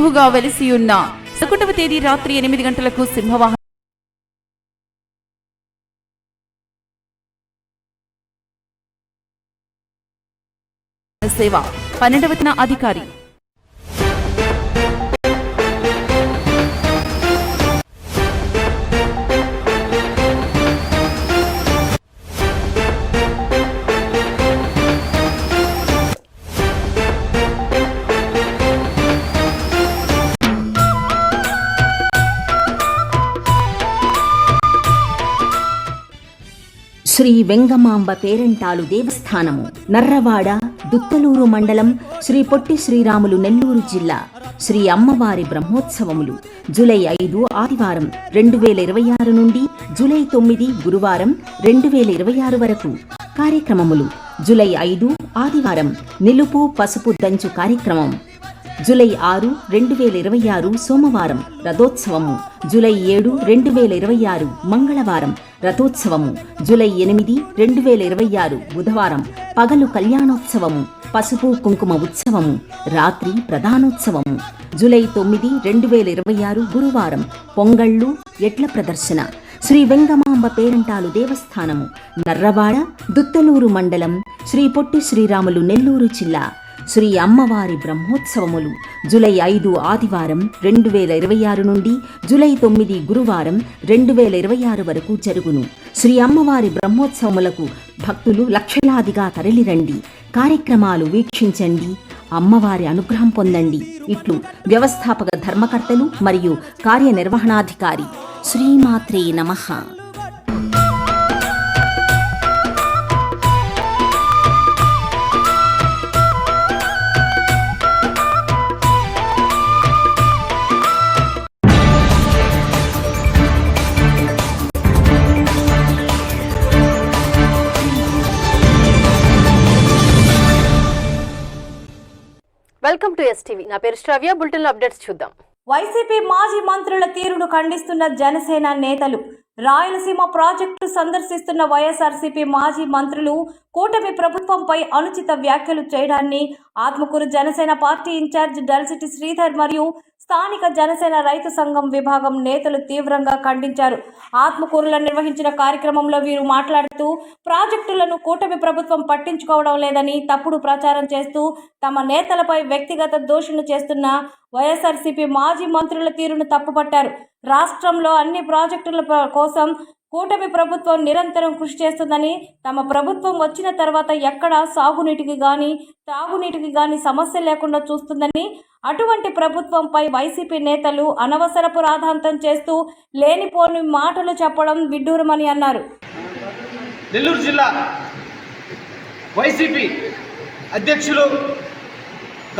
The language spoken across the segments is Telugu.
స్వయంభూగా వెలిసి ఉన్న 11వ తేదీ రాత్రి 8 గంటలకు సింహవాహన సేవ 12వ అధికారి శ్రీ వెంగమాంబ పేరంటాలు దేవస్థానము, నర్రవాడ, దుత్తలూరు మండలం, శ్రీ పొట్టి శ్రీరాములు, నెల్లూరు జిల్లా. శ్రీ అమ్మవారి బ్రహ్మోత్సవములు జూలై 5 ఆదివారం 2026 నుండి జూలై 9 గురువారం 2026 వరకు. కార్యక్రమములు: జూలై 5 ఆదివారం నిలుపు పసుపు దంచు కార్యక్రమం. జూలై 6 2026 సోమవారం రథోత్సవము. జూలై 7 2026 మంగళవారం రథోత్సవము. జూలై 8 2026 బుధవారం పగలు కళ్యాణోత్సవము, పసుపు కుంకుమ ఉత్సవము, రాత్రి ప్రధానోత్సవము. జూలై 9 2026 గురువారం పొంగళ్ళు, ఎడ్ల ప్రదర్శన. శ్రీ వెంగమాంబ పేరంటాలు దేవస్థానము, నర్రవాడ, దుత్తలూరు మండలం, శ్రీ పొట్టి శ్రీరాములు, నెల్లూరు జిల్లా. శ్రీ అమ్మవారి బ్రహ్మోత్సవములు జూలై 5 ఆదివారం 2026 నుండి జూలై 9 గురువారం 2026 వరకు జరుగును. శ్రీ అమ్మవారి బ్రహ్మోత్సవములకు భక్తులు లక్షలాదిగా తరలిరండి. కార్యక్రమాలు వీక్షించండి, అమ్మవారి అనుగ్రహం పొందండి. ఇట్లు వ్యవస్థాపక ధర్మకర్తలు మరియు కార్యనిర్వహణాధికారి. శ్రీమాత్రే నమః. Welcome to STV. నా పేరు శ్రావ్య. బులెటిన్ లో అప్డేట్స్ చూద్దాం. వైసీపీ మాజీ మంత్రుల తీరును ఖండిస్తున్న జనసేన నేతలు. రాయలసీమ ప్రాజెక్టు సందర్శిస్తున్న వైఎస్ఆర్సీపీ మాజీ మంత్రులు కూటమి ప్రభుత్వంపై అనుచిత వ్యాఖ్యలు చేయడాన్ని ఆత్మకూరు జనసేన పార్టీ ఇన్ఛార్జ్ డల్సిటి శ్రీధర్ మరియు స్థానిక జనసేన రైతు సంఘం విభాగం నేతలు తీవ్రంగా ఖండించారు. ఆత్మకూరులో నిర్వహించిన కార్యక్రమంలో వీరు మాట్లాడుతూ ప్రాజెక్టులను కూటమి ప్రభుత్వం పట్టించుకోవడం లేదని తప్పుడు ప్రచారం చేస్తూ తమ నేతలపై వ్యక్తిగత దోషులు చేస్తున్న వైఎస్ఆర్సీపీ మాజీ మంత్రుల తీరును తప్పుపట్టారు. రాష్ట్రంలో అన్ని ప్రాజెక్టుల కోసం కూటమి ప్రభుత్వం నిరంతరం కృషి చేస్తుందని, తమ ప్రభుత్వం వచ్చిన తర్వాత ఎక్కడ సాగునీటికి గాని తాగునీటికి గాని సమస్య లేకుండా చూస్తుందని, అటువంటి ప్రభుత్వంపై వైసీపీ నేతలు అనవసరపు రాద్ధాంతం చేస్తూ లేనిపోని మాటలు చెప్పడం విడ్డూరమని అన్నారు. నెల్లూరు జిల్లా వైసీపీ అధ్యక్షులు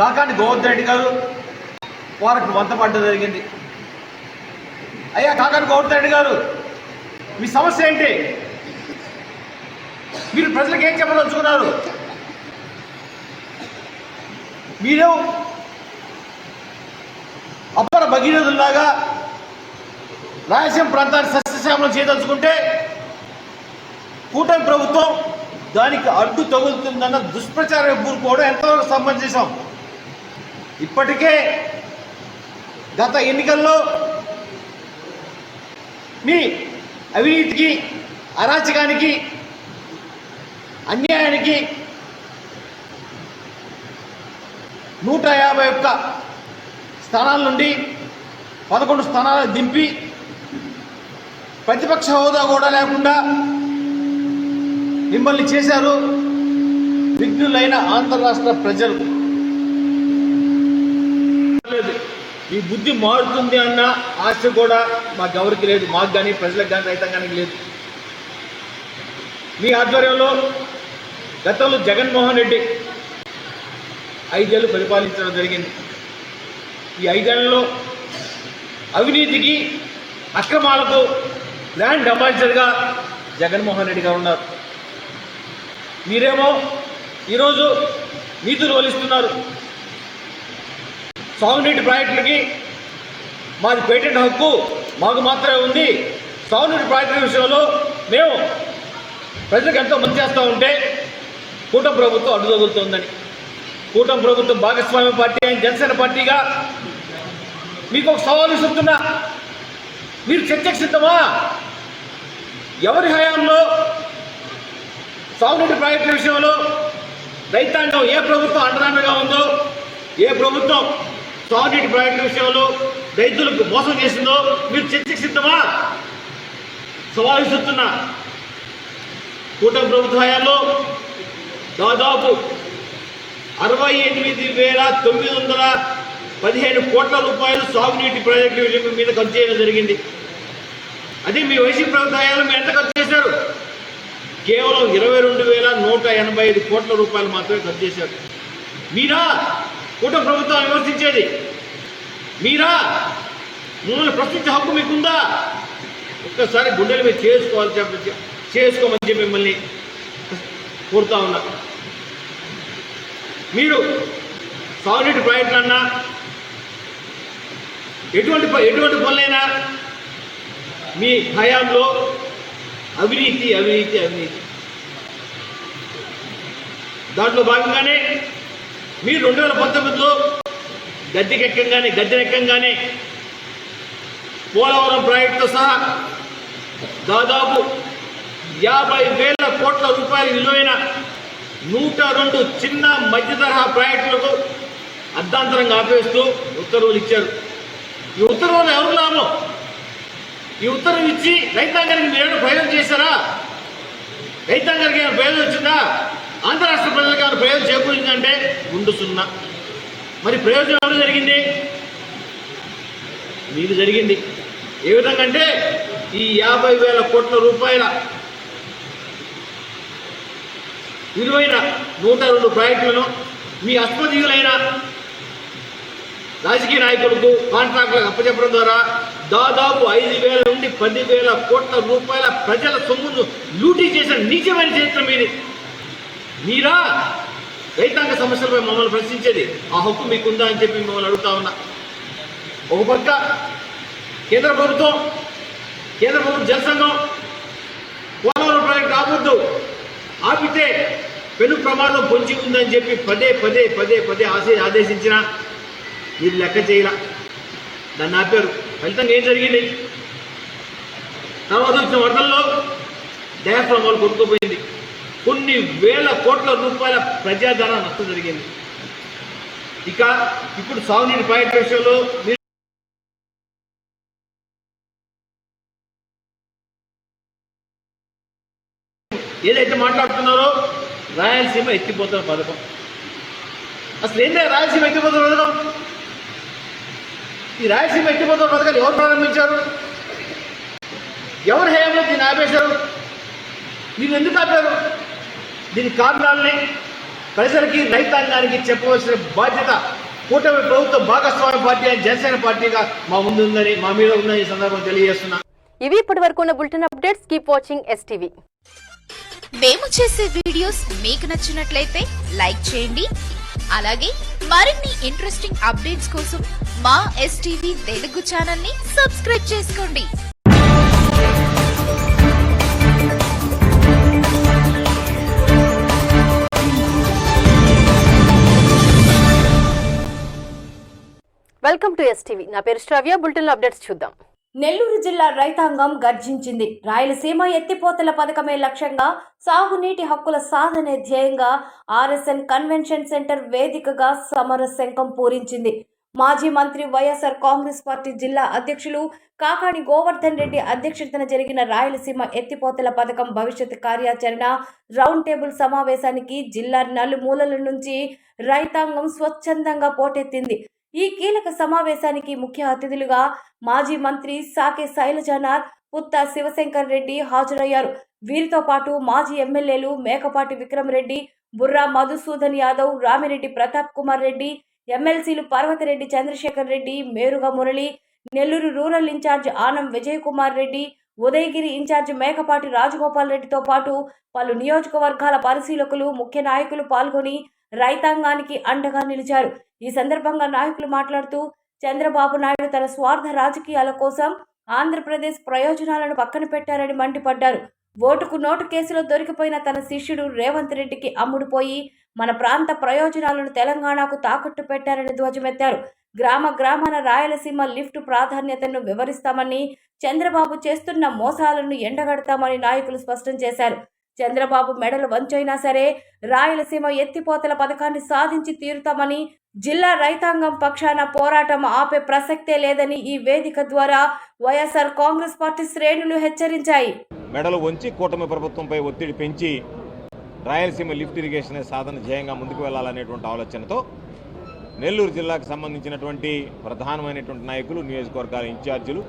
కాకాని గోవర్ధన్ రెడ్డి గారు వారికి వంతపడడం జరిగింది. అయ్యా కాకాని గోవర్ధన్ రెడ్డి గారు, మీ సమస్య ఏంటి? మీరు ప్రజలకు ఏం చెప్పదలుచుకున్నారు? మీరు అప్పర భగీరథుల్లాగా రాయలసీమ ప్రాంతాన్ని సస్యశ్యామలం చేయదలుచుకుంటే కూటమి ప్రభుత్వం దానికి అడ్డు తగులుతుందన్న దుష్ప్రచారం కూరుకోవడం ఎంతవరకు సమంజసం? ఇప్పటికే గత ఎన్నికల్లో మీ అవినీతికి, అరాచకానికి, అన్యాయానికి 151 స్థానాల నుండి 11 స్థానాలు దింపి ప్రతిపక్ష హోదా కూడా లేకుండా మిమ్మల్ని చేశారు విఘ్నులైన ఆంధ్ర రాష్ట్ర ప్రజలు. ఈ బుద్ధి మారుతుంది అన్న ఆశ కూడా మాకెవరికి లేదు, మాకు కానీ ప్రజలకు కానీ రైతాంగానికి లేదు. మీ ఆధ్వర్యంలో గతంలో జగన్మోహన్ రెడ్డి 5 ఏళ్ళు పరిపాలించడం జరిగింది. ఈ 5 ఏళ్లలో అవినీతికి, అక్రమాలకు ల్యాండ్ అంబాసిడర్గా జగన్మోహన్ రెడ్డి గారు ఉన్నారు. మీరేమో ఈరోజు నీతులు వలిస్తున్నారు. సాగునీటి ప్రాజెక్టులకి మాది పేటెంట్ హక్కు మాకు మాత్రమే ఉంది, సాగునీటి ప్రాజెక్టుల విషయంలో మేము ప్రజలకు ఎంతో మంది చేస్తూ ఉంటే కూటమి ప్రభుత్వం అడ్డు తగులుతుందని, కూటమి ప్రభుత్వం భాగస్వామ్య పార్టీ అయిన జనసేన పార్టీగా మీకు ఒక సవాలు ఇస్తున్నా, మీరు చర్చకు సిద్ధమా? ఎవరి హయాంలో సాగునీటి ప్రాజెక్టుల విషయంలో రైతాంగం ఏ ప్రభుత్వం అండదండగా ఉందో, ఏ ప్రభుత్వం సాగునీటి ప్రాజెక్టుల విషయంలో రైతులకు మోసం చేసిందో మీరు చర్చకు సిద్ధమా? సవాలు ఇస్తున్నా. కూటమి ప్రభుత్వ హయాంలో దాదాపు 68,915 కోట్ల రూపాయలు సాగునీటి ప్రాజెక్టుల మీద ఖర్చు చేయడం జరిగింది. అదే మీ వైసీపీ ప్రభుత్వ హయాంలో మీరు ఎంత ఖర్చు చేశారు? కేవలం 22,185 కోట్ల రూపాయలు మాత్రమే ఖర్చు చేశారు. మీరా కూటమి ప్రభుత్వాన్ని విమర్శించేది? మీరా మిమ్మల్ని ప్రశ్నించే హక్కు మీకుందా? ఒక్కసారి గుండెలు మీరు చేసుకోమని చెప్పి మిమ్మల్ని కోరుతా ఉన్నా. మీరు సాగునీటి ప్రాజెక్టులన్నా ఎటువంటి పనులైనా మీ హయాంలో అవినీతి అవినీతి అవినీతి. దాంట్లో భాగంగానే మీరు 2019లో గద్దెనెక్కంగానే పోలవరం ప్రాజెక్టుతో సహా దాదాపు 50,000 కోట్ల రూపాయల విలువైన 102 చిన్న మధ్య తరహా ప్రాజెక్టులకు అర్ధాంతరంగా ఆపేస్తూ ఉత్తర్వులు ఇచ్చారు. ఈ ఉత్తర్వులు ఎవరు లాభం? ఈ ఉత్తర్వులు ఇచ్చి రైతాంగానికి మీరు ప్రయోజనం చేశారా? రైతాంగానికి ఏమైనా ప్రయోజనం వచ్చిందా? ఆంధ్ర రాష్ట్ర ప్రజలకు ఏమైనా ప్రయోజనం చేకూరిందంటే ముందు సున్నా. మరి ప్రయోజనం ఎవరు జరిగింది? మీకు జరిగింది. ఏ విధంగా అంటే ఈ 50,000 కోట్ల రూపాయల విలువైన 102 ప్రాజెక్టులను మీ అస్మదీయులైన రాజకీయ నాయకులకు కాంట్రాక్టులకు అప్పచెప్పడం ద్వారా దాదాపు 5,000 నుండి 10,000 కోట్ల రూపాయల ప్రజల సొమ్మును లూటీ చేసిన నీచమైన చరిత్ర మీది. మీరా రైతాంగ సమస్యలపై మమ్మల్ని ప్రశ్నించేది? ఆ హక్కు మీకుందా అని చెప్పి మిమ్మల్ని అడుగుతా ఉన్నా. ఒక పక్క కేంద్ర ప్రభుత్వం జలసంఘం పోలవరం ప్రాజెక్టు ఆపితే పెను ప్రమాదం పొంచి ఉందని చెప్పి పదే ఆదేశించినా మీరు లెక్క చేయరా. దాన్ని ఆపారు. ఫలితంగా ఏం జరిగింది? తర్వాత వచ్చిన వరదల్లో డయాఫ్రామ్ వాళ్ళు కొట్టుకుపోయింది. కొన్ని వేల కోట్ల రూపాయల ప్రజాధన నష్టం జరిగింది. ఇక ఇప్పుడు సాగునీటి ప్రాజెక్టు విషయంలో మీరు ఏదైతే మాట్లాడుతున్నారో రాయలసీమ ఎత్తిపోతున్న పథకం, అసలు ఏంటంటే రాయలసీమ ఎత్తిపోతున్న పథకం? ఈ రాయలసీమ ఎత్తిపోతున్న పథకాలు ఎవరు ప్రారంభించారు? ఎవరు హయాంలో దీన్ని ఆపేశారు? మీరు ఎందుకు ఆపారు? దీని కారణాలని ప్రజలకి రైతాంగానికి చెప్పవలసిన బాధ్యత కూటమి ప్రభుత్వ భాగస్వామ్య పార్టీ అయిన జనసేన పార్టీగా మా ముందు ఉందని, మా మీద ఉందని ఈ సందర్భంగా తెలియజేస్తున్నా. ఇవి ఇప్పటి వరకు ఉన్న bulletin updates. Keep watching STV. మేము చేసే వీడియోస్ మీకు నచ్చినట్లయితే లైక్ చేయండి. అలాగే మరిన్ని ఇంట్రెస్టింగ్ అప్డేట్స్ కోసం మా STV తెలుగు ఛానల్ ని సబ్స్క్రైబ్ చేసుకోండి. Welcome to STV. నా పేరు శ్రావ్య. బులెటిన్ అప్డేట్స్ చూద్దాం. నెల్లూరు జిల్లా రైతాంగం గర్జించింది. రాయలసీమ ఎత్తిపోతల పథకమే లక్ష్యంగా, సాగునీటి హక్కుల సాధనే ధ్యేయంగా RSN కన్వెన్షన్ సెంటర్ వేదికగా సమర శంఖం పూరించింది. మాజీ మంత్రి వైఎస్ఆర్ కాంగ్రెస్ పార్టీ జిల్లా అధ్యక్షులు కాకాణి గోవర్ధన్ రెడ్డి అధ్యక్షతన జరిగిన రాయలసీమ ఎత్తిపోతల పథకం భవిష్యత్ కార్యాచరణ రౌండ్ టేబుల్ సమావేశానికి జిల్లా నలుమూలల నుంచి రైతాంగం స్వచ్ఛందంగా పోటెత్తింది. ఈ కీలక సమావేశానికి ముఖ్య అతిథులుగా మాజీ మంత్రి సాకే శైలజానాథ్, పుత్త శివశంకర్ రెడ్డి హాజరయ్యారు. వీరితో పాటు మాజీ ఎమ్మెల్యేలు మేకపాటి విక్రమరెడ్డి, బుర్రా మధుసూదన్ యాదవ్, రామిరెడ్డి ప్రతాప్ కుమార్ రెడ్డి, ఎమ్మెల్సీలు Parvathireddy Chandrasekhar Reddy, Meruga Murali, Nellore rural incharge Anam Vijay Kumar Reddy, Udayagiri incharge Mekapati Rajagopal రెడ్డితో పాటు పలు నియోజకవర్గాల పరిశీలకులు, ముఖ్య నాయకులు పాల్గొని రైతాంగానికి అండగా నిలిచారు. ఈ సందర్భంగా నాయకులు మాట్లాడుతూ, చంద్రబాబు నాయుడు తన స్వార్థ రాజకీయాల కోసం ఆంధ్రప్రదేశ్ ప్రయోజనాలను పక్కన పెట్టారని మండిపడ్డారు. ఓటుకు నోటు కేసులో దొరికిపోయిన తన శిష్యుడు రేవంత్ రెడ్డికి అమ్ముడుపోయి మన ప్రాంత ప్రయోజనాలను తెలంగాణకు తాకట్టు పెట్టారని ధ్వజమెత్తారు. గ్రామాన రాయలసీమ లిఫ్ట్ ప్రాధాన్యతను వివరిస్తామని, చంద్రబాబు చేస్తున్న మోసాలను ఎండగడతామని నాయకులు స్పష్టం చేశారు. చంద్రబాబు మెడలు వంచైనా సరే రాయలసీమ ఎత్తిపోతల పథకాన్ని సాధించి తీరుతామని, జిల్లా రైతాంగం పక్షాన పోరాటం ఆపే ప్రసక్తే లేదని ఈ వేదిక ద్వారా వైఎస్ఆర్ కాంగ్రెస్ పార్టీ శ్రేణులు హెచ్చరించాయి. మెడలు వంచి కూటమి ప్రభుత్వంపై ఒత్తిడి పెంచి రాయలసీమ లిఫ్ట్ ఇరిగేషన్ సాధన ధ్యేయంగా ముందుకు వెళ్లాలనేటువంటి ఆలోచనతో నెల్లూరు జిల్లాకు సంబంధించినటువంటి ప్రధానమైనటువంటి నాయకులు, నియోజకవర్గాల ఇన్ఛార్జీలు,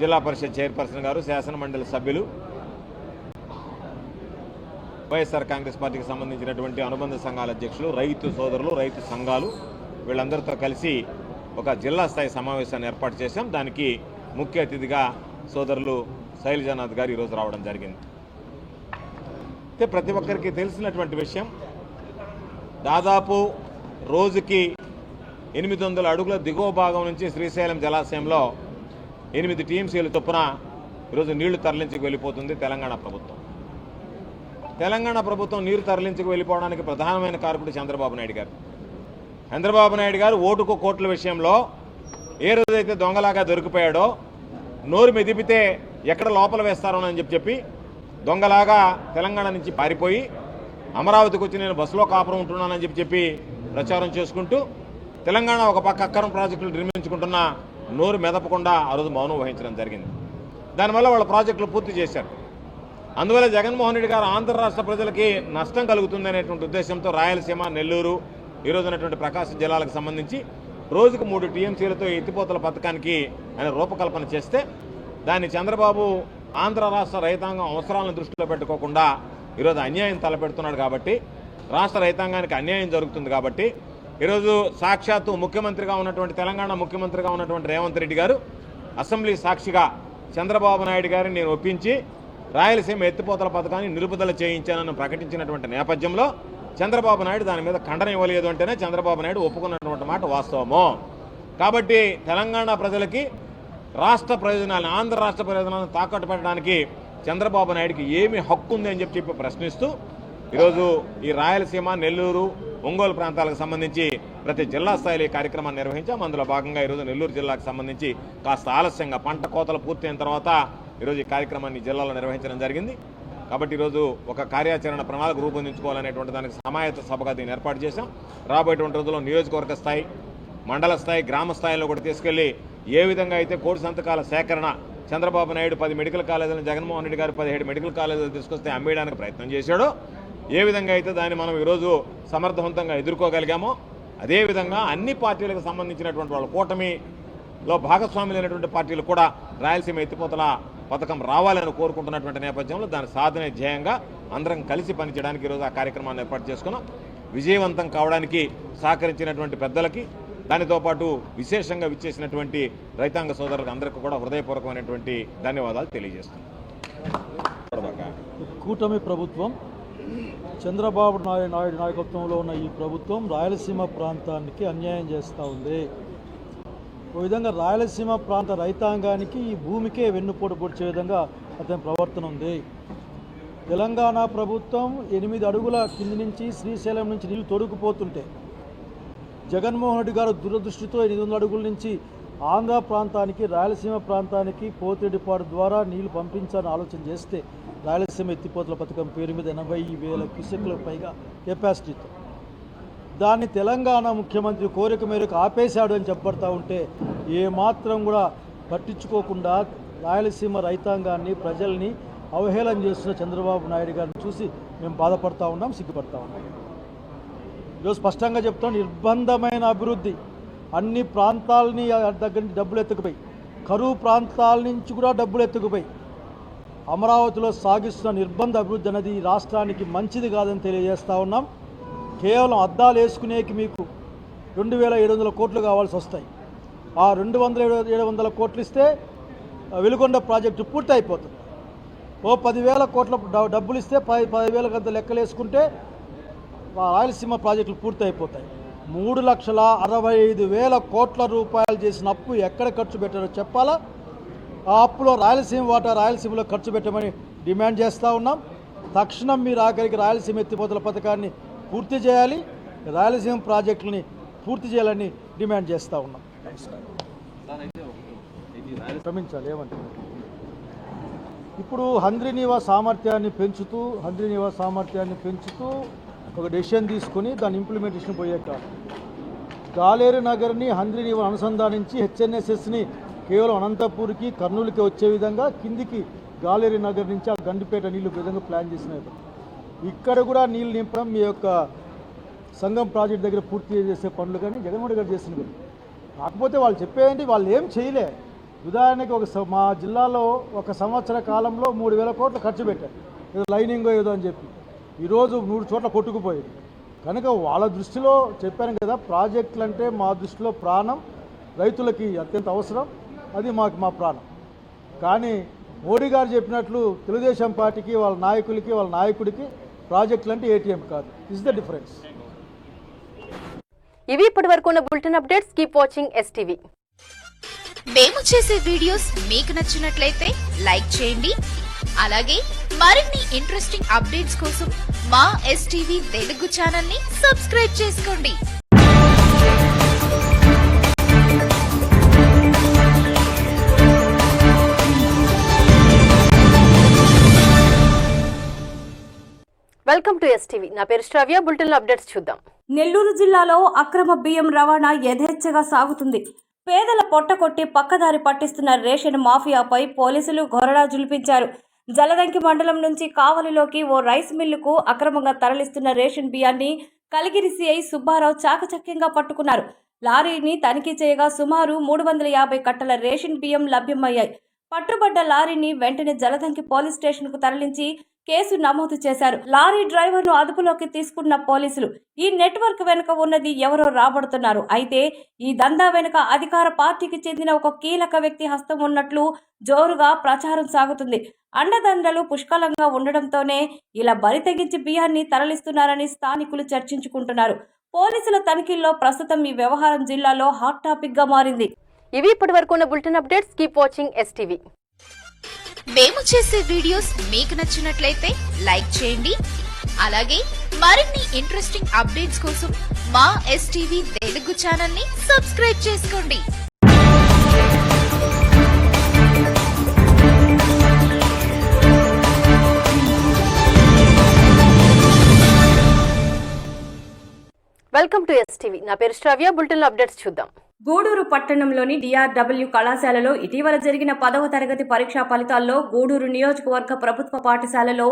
జిల్లా పరిషత్ చైర్పర్సన్ గారు, శాసనమండలి సభ్యులు, వైఎస్ఆర్ కాంగ్రెస్ పార్టీకి సంబంధించినటువంటి అనుబంధ సంఘాల అధ్యక్షులు, రైతు సోదరులు, రైతు సంఘాలు వీళ్ళందరితో కలిసి ఒక జిల్లా స్థాయి సమావేశాన్ని ఏర్పాటు చేశాం. దానికి ముఖ్య అతిథిగా సోదరులు శైలజానాథ్ గారు ఈరోజు రావడం జరిగింది. అయితే ప్రతి ఒక్కరికి తెలిసినటువంటి విషయం, దాదాపు రోజుకి 800 అడుగుల దిగువ భాగం నుంచి శ్రీశైలం జలాశయంలో 8 టీఎంసీల చొప్పున ఈరోజు నీళ్లు తరలించుకు వెళ్ళిపోతుంది తెలంగాణ ప్రభుత్వం. తెలంగాణ ప్రభుత్వం నీరు తరలించుకు వెళ్ళిపోవడానికి ప్రధానమైన కారకుడు చంద్రబాబు నాయుడు గారు. చంద్రబాబు నాయుడు గారు ఓటుకు కోట్ల విషయంలో ఏ రోజైతే దొంగలాగా దొరికిపోయాడో, నోరు మెదిపితే ఎక్కడ లోపల వేస్తారోనని చెప్పి దొంగలాగా తెలంగాణ నుంచి పారిపోయి అమరావతికి వచ్చి నేను బస్సులో కాపురం ఉంటున్నానని చెప్పి ప్రచారం చేసుకుంటూ తెలంగాణ ఒక పక్క అక్రమ ప్రాజెక్టులు నిర్మించుకుంటున్న నోరు మెదపకుండా ఆ రోజు మౌనం వహించడం జరిగింది. దానివల్ల వాళ్ళ ప్రాజెక్టులు పూర్తి చేశారు. అందువల్ల జగన్మోహన్ రెడ్డి గారు ఆంధ్ర రాష్ట్ర ప్రజలకి నష్టం కలుగుతుందనేటువంటి ఉద్దేశంతో రాయలసీమ, నెల్లూరు, ఈరోజు ఉన్నటువంటి ప్రకాశం జిల్లాలకు సంబంధించి రోజుకు 3 టీఎంసీలతో ఎత్తిపోతల పథకానికి ఆయన రూపకల్పన చేస్తే దాన్ని చంద్రబాబు ఆంధ్ర రాష్ట్ర రైతాంగం అవసరాలను దృష్టిలో పెట్టుకోకుండా ఈరోజు అన్యాయం తలపెడుతున్నాడు. కాబట్టి రాష్ట్ర రైతాంగానికి అన్యాయం జరుగుతుంది. కాబట్టి ఈరోజు సాక్షాత్తు ముఖ్యమంత్రిగా ఉన్నటువంటి తెలంగాణ ముఖ్యమంత్రిగా ఉన్నటువంటి రేవంత్ రెడ్డి గారు అసెంబ్లీ సాక్షిగా చంద్రబాబు నాయుడు గారిని నేను ఒప్పించి రాయలసీమ ఎత్తిపోతల పథకాన్ని నిలుపుదల చేయించానని ప్రకటించినటువంటి నేపథ్యంలో చంద్రబాబు నాయుడు దాని మీద ఖండన ఇవ్వలేదు అంటేనే చంద్రబాబు నాయుడు ఒప్పుకున్నటువంటి మాట వాస్తవము. కాబట్టి తెలంగాణ ప్రజలకి రాష్ట్ర ప్రయోజనాలను, ఆంధ్ర రాష్ట్ర ప్రయోజనాలను తాకట్టు పెట్టడానికి చంద్రబాబు నాయుడికి ఏమి హక్కు ఉంది అని చెప్పి ప్రశ్నిస్తూ ఈరోజు ఈ రాయలసీమ, నెల్లూరు, ఒంగోలు ప్రాంతాలకు సంబంధించి ప్రతి జిల్లా స్థాయిలో ఈ కార్యక్రమాన్ని నిర్వహించాం. అందులో భాగంగా ఈరోజు నెల్లూరు జిల్లాకు సంబంధించి కాస్త ఆలస్యంగా పంట కోతలు పూర్తయిన తర్వాత ఈరోజు ఈ కార్యక్రమాన్ని జిల్లాలో నిర్వహించడం జరిగింది. కాబట్టి ఈరోజు ఒక కార్యాచరణ ప్రణాళిక రూపొందించుకోవాలనేటువంటి దానికి సమాయత్త సభగా దీన్ని ఏర్పాటు చేశాం. రాబోయేటువంటి రోజుల్లో నియోజకవర్గ స్థాయి, మండల స్థాయి, గ్రామ స్థాయిలో కూడా తీసుకెళ్లి ఏ విధంగా అయితే కోటి సంతకాల సేకరణ చంద్రబాబు నాయుడు 10 మెడికల్ కాలేజీలను, జగన్మోహన్ రెడ్డి గారు 17 మెడికల్ కాలేజీలు తీసుకొస్తే అమ్మేయడానికి ప్రయత్నం చేశాడో, ఏ విధంగా అయితే దాన్ని మనం ఈరోజు సమర్థవంతంగా ఎదుర్కోగలిగామో అదేవిధంగా అన్ని పార్టీలకు సంబంధించినటువంటి వాళ్ళ కూటమిలో భాగస్వాములైనటువంటి పార్టీలు కూడా రాయలసీమ ఎత్తిపోతల పథకం రావాలని కోరుకుంటున్నటువంటి నేపథ్యంలో దాని సాధనే ధ్యేయంగా అందరం కలిసి పనిచేయడానికి ఈరోజు ఆ కార్యక్రమాన్ని ఏర్పాటు చేసుకున్నాం. విజయవంతం కావడానికి సహకరించినటువంటి పెద్దలకి, దానితో పాటు విశేషంగా విచ్చేసినటువంటి రైతాంగ సోదరులకు అందరికీ కూడా హృదయపూర్వకమైనటువంటి ధన్యవాదాలు తెలియజేస్తున్నాం. కూటమి ప్రభుత్వం, చంద్రబాబు నాయుడు నాయకత్వంలో ఉన్న ఈ ప్రభుత్వం రాయలసీమ ప్రాంతానికి అన్యాయం చేస్తూ ఉంది. ఓ విధంగా రాయలసీమ ప్రాంత రైతాంగానికి ఈ భూమికే వెన్నుపోటు పొడిచే విధంగా అతని ప్రవర్తన ఉంది. తెలంగాణ ప్రభుత్వం 8 అడుగుల కింది నుంచి శ్రీశైలం నుంచి నీళ్లు తొడుకుపోతుంటే జగన్మోహన్ రెడ్డి గారు దురదృష్టితో 800 అడుగుల నుంచి ఆంధ్ర ప్రాంతానికి, రాయలసీమ ప్రాంతానికి పోతిరెడ్డిపాడు ద్వారా నీళ్లు పంపించాలని ఆలోచన చేస్తే రాయలసీమ ఎత్తిపోతల పథకం పేరు మీద 80,000 క్యూసెక్లకు పైగా కెపాసిటీతో దాన్ని తెలంగాణ ముఖ్యమంత్రి కోరిక మేరకు ఆపేశాడు అని చెప్పబడతా ఉంటే ఏమాత్రం కూడా పట్టించుకోకుండా రాయలసీమ రైతాంగాన్ని, ప్రజల్ని అవహేళన చేస్తున్న చంద్రబాబు నాయుడు గారిని చూసి మేము బాధపడతా ఉన్నాం, సిగ్గుపడతా ఉన్నాం. ఈరోజు స్పష్టంగా చెప్తాం, నిర్బంధమైన అభివృద్ధి అన్ని ప్రాంతాలని దగ్గర నుంచి డబ్బులు ఎత్తుకుపోయి, కరువు ప్రాంతాల నుంచి కూడా డబ్బులు ఎత్తుకుపోయి అమరావతిలో సాగిస్తున్న నిర్బంధ అభివృద్ధి అనేది ఈ రాష్ట్రానికి మంచిది కాదని తెలియజేస్తూ ఉన్నాం. కేవలం అద్దాలు వేసుకునేకి మీకు 2,700 కోట్లు కావాల్సి వస్తాయి. ఆ 2,700 కోట్లు ఇస్తే వెలుగొండ ప్రాజెక్టు పూర్తి అయిపోతుంది. ఓ 10,000 కోట్ల డబ్బులు ఇస్తే 10,000 గంట లెక్కలు వేసుకుంటే రాయలసీమ ప్రాజెక్టులు పూర్తి అయిపోతాయి. 3,65,000 కోట్ల రూపాయలు చేసిన అప్పు ఎక్కడ ఖర్చు పెట్టారో చెప్పాలా. ఆ అప్పులో రాయలసీమ వాటా రాయలసీమలో ఖర్చు పెట్టమని డిమాండ్ చేస్తూ ఉన్నాం. తక్షణం మీరు ఆఖరికి రాయలసీమ ఎత్తిపోతల పథకాన్ని పూర్తి చేయాలి. రాయలసీమ ప్రాజెక్టులని పూర్తి చేయాలని డిమాండ్ చేస్తూ ఉన్నాం. క్షమించాలి ఏమంటున్నారు. ఇప్పుడు హంద్రీనీవా సామర్థ్యాన్ని పెంచుతూ ఒక డెసిషన్ తీసుకొని దాని ఇంప్లిమెంటేషన్ పోయాక గాలేరు నగర్ని హంద్రీనీవా అనుసంధానించి హెచ్ఎన్ఎస్ఎస్ని కేవలం అనంతపూర్కి కర్నూలుకి వచ్చే విధంగా కిందికి గాలేరు నగర్ నుంచి ఆ గండిపేట నీళ్లు విధంగా ప్లాన్ చేసినారు. ఇక్కడ కూడా నీళ్ళు నింపడం మీ యొక్క సంఘం ప్రాజెక్ట్ దగ్గర పూర్తి చేసే పనులు కానీ జగన్మోహన్ గారు చేసినవి. కాకపోతే వాళ్ళు చెప్పేయండి వాళ్ళు ఏం చేయలే. ఉదాహరణకి మా జిల్లాలో 1 సంవత్సర కాలంలో 3,000 కోట్లు ఖర్చు పెట్టారు, ఏదో లైనింగో ఏదో అని చెప్పి. ఈరోజు 100 చోట్ల కొట్టుకుపోయింది. కనుక వాళ్ళ దృష్టిలో చెప్పాను కదా, ప్రాజెక్టులు అంటే మా దృష్టిలో ప్రాణం, రైతులకి అత్యంత అవసరం, అది మా ప్రాణం. కానీ మోడీ గారు చెప్పినట్లు తెలుగుదేశం పార్టీకి వాళ్ళ నాయకుడికి ప్రాజెక్టులు అంటే ఏటీఎం కాదు. Is the difference. ఇవి ఇప్పటి వరకు ఉన్న bulletin updates. Keep watching STV. మేము చేసే వీడియోస్ మీకు నచ్చినట్లయితే లైక్ చేయండి. అలాగే మరిన్ని ఇంట్రెస్టింగ్ అప్డేట్స్ కోసం మా STV తెలుగు ఛానల్ ని సబ్స్క్రైబ్ చేసుకోండి. Welcome to STV. నా పేరు శ్రావ్య. బులెటిన్ అప్డేట్స్ చూద్దాం. నెల్లూరు జిల్లాలో అక్రమ బియ్యం రవాణా యథేచ్ఛగా సాగుతుంది. పేదల పొట్టకొట్టి పక్కదారి పట్టిస్తున్న రేషన్ మాఫియాపై పోలీసులు గొరడా జులిపించారు. జలదంకి మండలం నుంచి కావలిలోకి ఓ రైస్ మిల్లుకు అక్రమంగా తరలిస్తున్న రేషన్ బియ్యాన్ని కలిగిరి సిఐ సుబ్బారావు చాకచక్యంగా పట్టుకున్నారు. లారీని తనిఖీ చేయగా సుమారు 350 కట్టల రేషన్ బియ్యం లభ్యమయ్యాయి. పట్టుబడ్డ లారీని వెంటనే జలదంకి పోలీస్ స్టేషన్ కు తరలించి కేసు నమోదు చేశారు. లారీ డ్రైవర్ను అదుపులోకి తీసుకున్న పోలీసులు ఈ నెట్వర్క్ వెనుక ఉన్నది ఎవరో రాబడుతున్నారు. అయితే ఈ దందా వెనుక అధికార పార్టీకి చెందిన ఒక కీలక వ్యక్తి హస్తం ఉన్నట్లు జోరుగా ప్రచారం సాగుతుంది. అండదండలు పుష్కలంగా ఉండడంతోనే ఇలా బరి తెగించి బియ్యాన్ని తరలిస్తున్నారని స్థానికులు చర్చించుకుంటున్నారు. పోలీసుల తనిఖీల్లో ప్రస్తుతం ఈ వ్యవహారం జిల్లాలో హాట్ టాపిక్ గా మారింది. ఇవి ఇప్పటి వరకు ఉన్న bulletin updates. Keep watching STV. మేము చేసే వీడియోస్ మీకు నచ్చినట్లయితే లైక్ చేయండి. అలాగే మరిన్ని ఇంట్రెస్టింగ్ అప్డేట్స్ కోసం మా STV తెలుగు ఛానల్ ని సబ్స్క్రైబ్ చేసుకోండి. Welcome to STV. నా పేరు శ్రావ్య. బులెటిన్ అప్డేట్స్ చూద్దాం. గూడూరు పట్టణంలోని DRW కళాశాలలో ఇటీవల జరిగిన 10వ తరగతి పరీక్షా ఫలితాల్లో గూడూరు నియోజకవర్గ ప్రభుత్వ పాఠశాలలో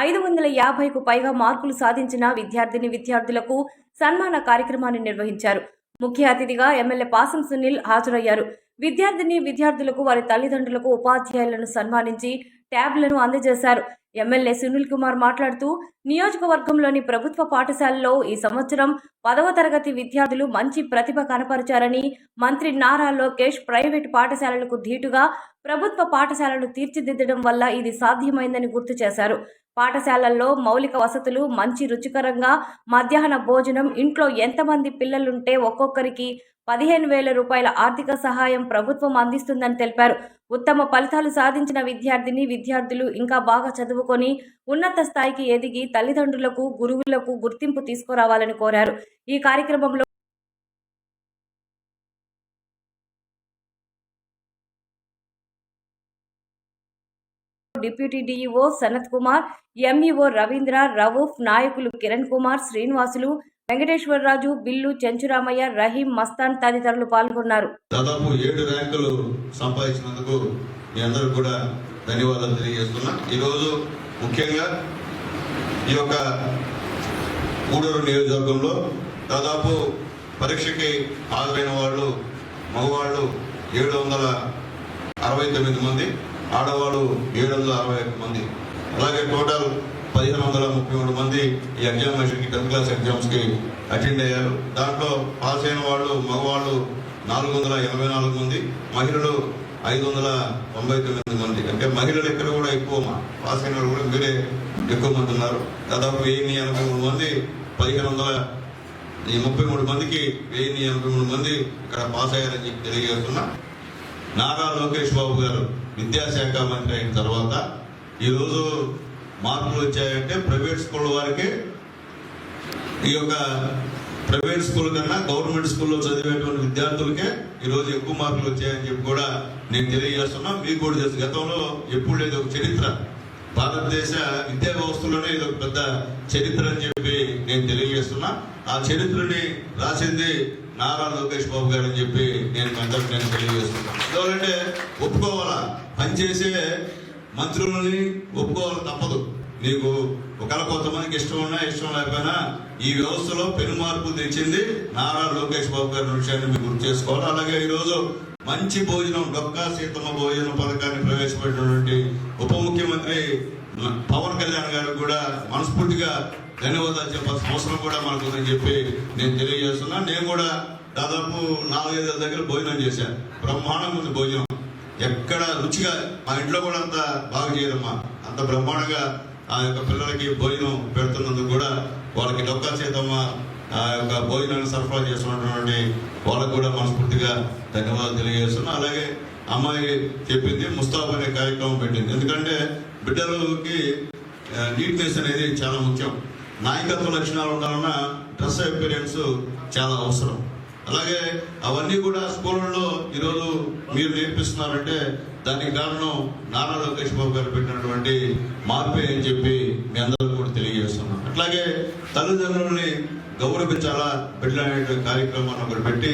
550కు పైగా మార్కులు సాధించిన విద్యార్థులకు సన్మాన కార్యక్రమాన్ని నిర్వహించారు. ముఖ్య అతిథిగా ఎమ్మెల్యే పాసం సునీల్ హాజరయ్యారు. విద్యార్థులకు వారి తల్లిదండ్రులకు ఉపాధ్యాయులను సన్మానించి ట్యాబ్లను అందజేశారు. ఎమ్మెల్యే సునీల్ కుమార్ మాట్లాడుతూ నియోజకవర్గంలోని ప్రభుత్వ పాఠశాలలో ఈ సంవత్సరం 10వ తరగతి విద్యార్థులు మంచి ప్రతిభ కనపరిచారని, మంత్రి నారా లోకేష్ ప్రైవేటు పాఠశాలలకు ధీటుగా ప్రభుత్వ పాఠశాలను తీర్చిదిద్దడం వల్ల ఇది సాధ్యమైందని గుర్తు చేశారు. పాఠశాలల్లో మౌలిక వసతులు, మంచి రుచికరంగా మధ్యాహ్న భోజనం, ఇంట్లో ఎంతమంది పిల్లలుంటే ఒక్కొక్కరికి 15,000 రూపాయల ఆర్థిక సహాయం ప్రభుత్వం అందిస్తుందని తెలిపారు. ఉత్తమ ఫలితాలు సాధించిన విద్యార్థులు ఇంకా బాగా చదువుకొని ఉన్నత స్థాయికి ఎదిగి తల్లిదండ్రులకు, గురువులకు గుర్తింపు తీసుకురావాలని కోరారు. ఈ కార్యక్రమంలో deputy DEO Sanath Kumar, MEO Ravindra, Rauf, నాయకులు కిరణ్ కుమార్, శ్రీనివాసులు, వెంకటేశ్వరరాజు, బిల్లు, చెంచురామయ్య, రహీం, మస్తాన్ తదితరులు పాల్గొన్నారు. దాదాపు 7 ర్యాంకులు సంపాదించినందుకు మీ అందరూ కూడా ధన్యవాదాలు తెలియజేస్తున్నా. ఈరోజు ముఖ్యంగా ఈ యొక్క గూడూరు నియోజకవర్గంలో దాదాపు పరీక్షకి హాజరైన వాళ్ళు మగవాళ్ళు 769 మంది, ఆడవాళ్ళు 761 మంది, అలాగే టోటల్ 1,533 మంది ఈ ఎగ్జామినేషన్కి 10th క్లాస్ ఎగ్జామ్స్కి అటెండ్ అయ్యారు. దాంట్లో పాస్ అయిన వాళ్ళు మగవాళ్ళు 484 మంది, మహిళలు 599 మంది. అంటే మహిళలు ఇక్కడ కూడా ఎక్కువ, పాస్ అయిన వాళ్ళు కూడా మీరే ఎక్కువ మంది ఉన్నారు. దాదాపు 1083 మంది, 1,533 మందికి 1083 మంది ఇక్కడ పాస్ అయ్యారని చెప్పి తెలియజేస్తున్నా. నారా లోకేష్ బాబు గారు విద్యాశాఖ మంత్రి అయిన తర్వాత ఈరోజు మార్పులు వచ్చాయంటే ప్రైవేట్ స్కూల్ వారికి ఈ యొక్క ప్రైవేట్ స్కూల్ కన్నా గవర్నమెంట్ స్కూల్లో చదివేటువంటి విద్యార్థులకే ఈరోజు ఎక్కువ మార్కులు వచ్చాయని చెప్పి కూడా నేను తెలియజేస్తున్నా. మీకు కూడా తెలుసు, గతంలో ఎప్పుడు లేదు ఒక చరిత్ర, భారతదేశ విద్యా వ్యవస్థలోనే ఇది ఒక పెద్ద చరిత్ర అని చెప్పి నేను తెలియజేస్తున్నా. ఆ చరిత్రని రాసింది నారా లోకేష్ బాబు గారు అని చెప్పి నేను తెలియజేస్తున్నా. ఎందుకంటే ఒప్పుకోవాలా, పనిచేసే మంత్రులని ఒప్పుకోవాలి, తప్పదు. నీకు ఒకవేళ కొంతమందికి ఇష్టం ఉన్నా ఇష్టం లేకపోయినా ఈ వ్యవస్థలో పెను మార్పులు తెచ్చింది నారా లోకేష్ బాబు గారి విషయాన్ని మీకు గుర్తు చేసుకోవాలి. అలాగే ఈరోజు మంచి భోజనం, డొక్కా సీతమ్మ భోజన పథకాన్ని ప్రవేశపెట్టినటువంటి ఉప ముఖ్యమంత్రి పవన్ కళ్యాణ్ గారికి కూడా మనస్ఫూర్తిగా ధన్యవాదాలు చెప్పాల్సిన అవసరం కూడా మనకు ఉందని చెప్పి నేను తెలియజేస్తున్నా. నేను కూడా దాదాపు 4-5 దగ్గర భోజనం చేశాను. బ్రహ్మాండంగా ఉంది భోజనం, ఎక్కడ రుచిగా, మా ఇంట్లో కూడా అంత బాగా చేయరమ్మా, అంత బ్రహ్మాండంగా ఆ యొక్క పిల్లలకి భోజనం పెడుతున్నందుకు కూడా వాళ్ళకి డొక్కా సీతమ్మ ఆ యొక్క భోజనాన్ని సరఫరా చేస్తున్నటువంటి వాళ్ళకు కూడా మనస్ఫూర్తిగా ధన్యవాదాలు తెలియజేస్తున్నా. అలాగే అమ్మాయి చెప్పింది ముస్తాబ్ అనే కార్యక్రమం పెట్టింది. ఎందుకంటే బిడ్డలకి నీట్నెస్ అనేది చాలా ముఖ్యం. నాయకత్వ లక్షణాలు ఉండాలన్నా డ్రెస్ అపియరెన్స్ చాలా అవసరం. అలాగే అవన్నీ కూడా స్కూళ్ళలో ఈరోజు మీరు నేర్పిస్తున్నారంటే దానికి కారణం నారా లోకేష్ బాబు గారు పెట్టినటువంటి మార్పే అని చెప్పి మీ అందరూ కూడా తెలియజేస్తున్నాం. అట్లాగే తల్లిదండ్రులని గౌరవించాలా బిడ్డలు అనేటువంటి కార్యక్రమాన్ని ఒకటి పెట్టి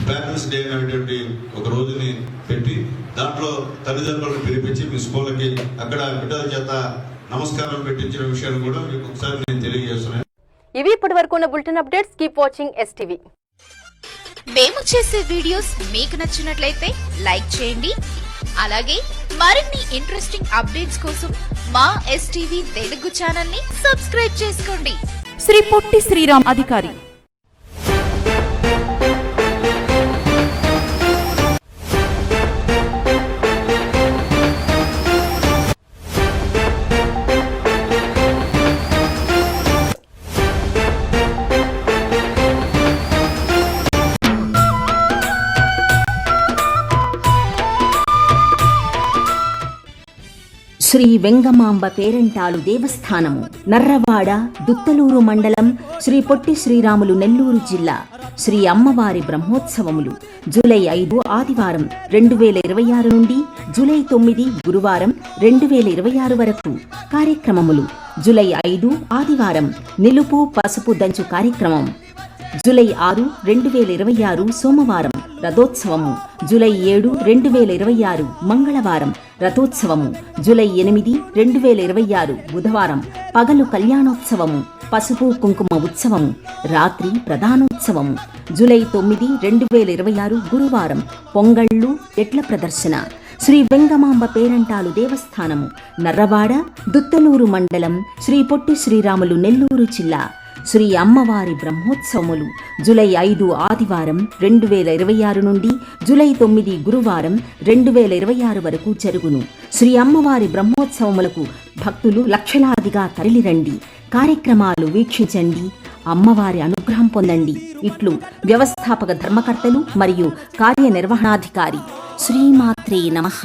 పేరెంట్స్ డే అనేటువంటి ఒక రోజుని పెట్టి దాంట్లో తల్లిదండ్రులను పిలిపించి మీ స్కూళ్ళకి అక్కడ బిడ్డల చేత నమస్కారం పెట్టించిన విషయాన్ని కూడా మీకు ఒకసారి నేను తెలియజేస్తున్నాను. ఇవి ఇప్పటి వరకు ఉన్న bulletin updates. Keep watching STV. మేము చేసే వీడియోస్ మీకు నచ్చినట్లయితే లైక్ చేయండి. అలాగే మరిన్ని ఇంట్రెస్టింగ్ అప్డేట్స్ కోసం మా STV తెలుగు ఛానల్ ని సబ్స్క్రైబ్ చేసుకోండి. శ్రీ పొట్టి శ్రీరామ్ అధికారి. శ్రీ వెంగమాంబ పేరంటాలు దేవస్థానము, నర్రవాడ, దుత్తలూరు మండలం, శ్రీ పొట్టి శ్రీరాములు నెల్లూరు జిల్లా. శ్రీ అమ్మవారి బ్రహ్మోత్సవములు జూలై 5 ఆదివారం 2026 నుండి జూలై 9 గురువారం 2026 వరకు. కార్యక్రమములు: జూలై 5 ఆదివారం నిలుపు పసుపు దంచు కార్యక్రమం. జూలై 6 2026 సోమవారం రథోత్సవము. జూలై 7 2026 మంగళవారం రథోత్సవము. జూలై 8 2026 బుధవారం పగలు కళ్యాణోత్సవము, పసుపు కుంకుమ ఉత్సవము, రాత్రి ప్రధానోత్సవము. జూలై 9 2026 గురువారం పొంగళ్ళు, ఎట్ల ప్రదర్శన. శ్రీ వెంగమాంబ పేరంటాలు దేవస్థానము, నర్రవాడ, దుత్తలూరు మండలం, శ్రీ పొట్టి శ్రీరాములు నెల్లూరు జిల్లా. శ్రీ అమ్మవారి బ్రహ్మోత్సవములు జూలై 5 ఆదివారం 2026 నుండి జూలై 9 గురువారం 2026 వరకు జరుగును. శ్రీ అమ్మవారి బ్రహ్మోత్సవములకు భక్తులు లక్షలాదిగా తరలిరండి. కార్యక్రమాలు వీక్షించండి, అమ్మవారి అనుగ్రహం పొందండి. ఇట్లు వ్యవస్థాపక ధర్మకర్తలు మరియు కార్యనిర్వహణాధికారి. శ్రీమాత్రే నమః.